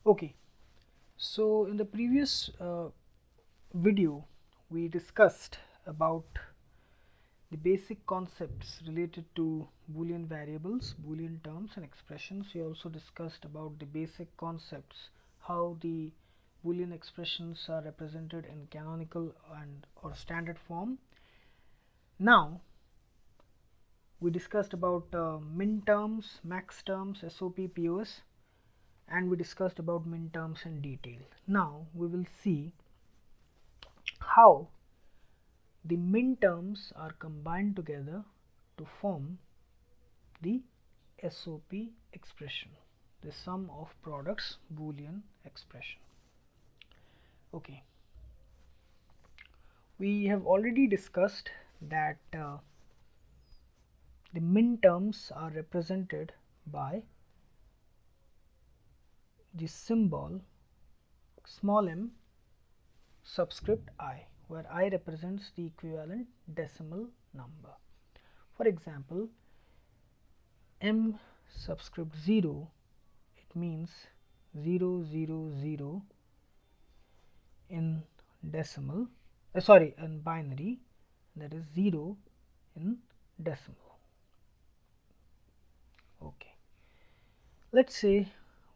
Okay, so in the previous video we discussed about the basic concepts related to Boolean variables, Boolean terms and expressions. We also discussed about the basic concepts, how the Boolean expressions are represented in canonical and or standard form. Now we discussed about min terms, max terms, SOP, POS, and we discussed about min terms in detail. Now we will see how the min terms are combined together to form the SOP expression, the sum of products Boolean expression. Okay, we have already discussed that the min terms are represented by the symbol small m subscript I, where I represents the equivalent decimal number. For example, m subscript 0, it means 000 in decimal, in binary, that is 0 in decimal. Okay, let's say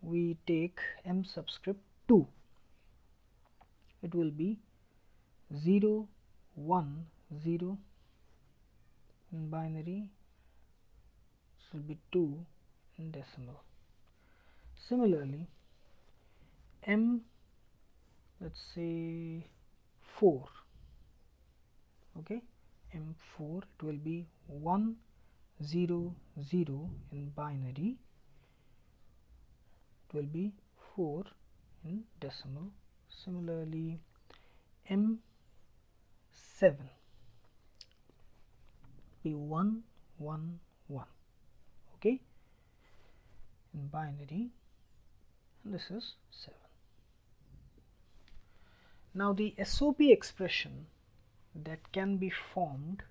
we take m subscript 2, it will be 0 1 0 in binary, this will be 2 in decimal. Similarly, m, let's say 4, okay, m4, it will be 1 0 0 in binary, it will be 4 in decimal. Similarly, m7 be 1 1 1, okay, in binary, and this is 7. Now the SOP expression that can be formed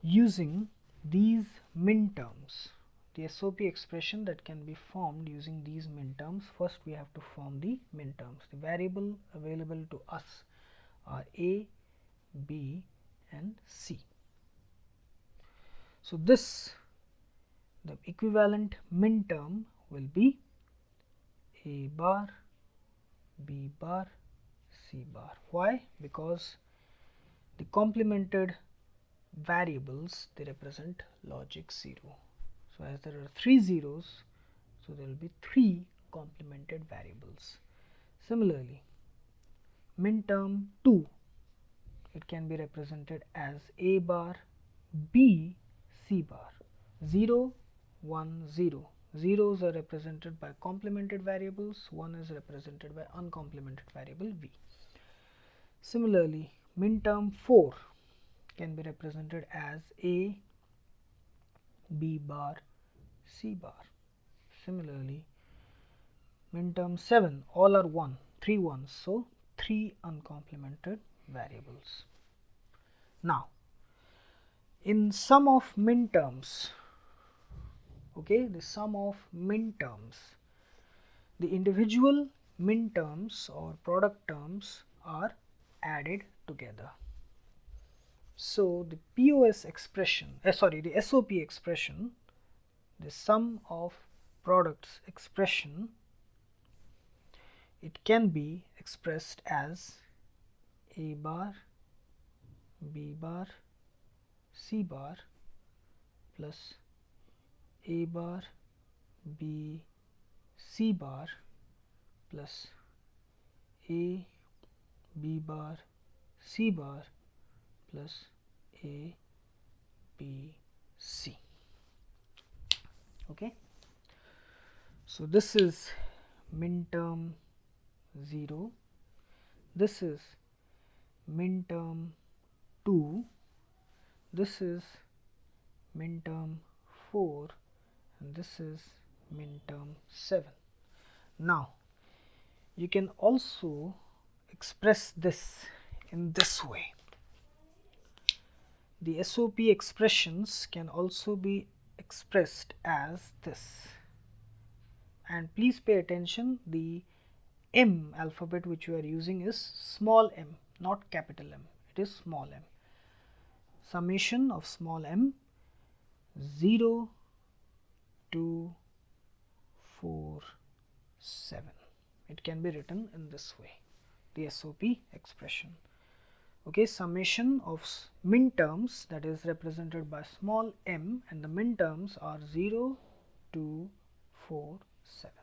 using these min terms, the SOP expression that can be formed using these min terms, first we have to form the min terms. The variable available to us are a, b and c. So this, the equivalent min term will be a bar, b bar, c bar. Why? Because the complemented variables, they represent logic 0. So as there are 3 zeros, so there will be 3 complemented variables. Similarly, min term 2, it can be represented as a bar, b, c bar. 0 1 0, zeros are represented by complemented variables, 1 is represented by uncomplemented variable v. Similarly, min term 4 can be represented as a, b bar, c bar. Similarly, min term 7, all are 1, 3 ones, so 3 uncomplemented variables. Now in sum of min terms, okay, the sum of min terms, the individual min terms or product terms are added together. So the POS expression, the SOP expression, the sum of products expression, it can be expressed as a bar, b bar, c bar plus a bar, b, c bar plus a, b bar, c bar plus a, b, c. Okay, so this is min term 0, this is min term 2, this is min term 4, and this is min term 7. Now you can also express this in this way. The SOP expressions can also be expressed as this. and please pay attention, the M alphabet which you are using is small m, not capital M, it is small m. Summation of small m 0 2 4 7. It can be written in this way, the SOP expression. Okay, summation of min terms, that is represented by small m, and the min terms are 0 2 4 7.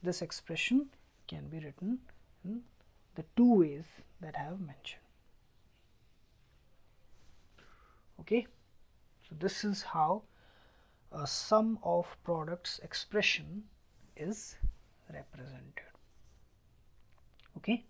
This expression can be written in the two ways that I have mentioned. Okay, so this is how a sum of products expression is represented. Okay.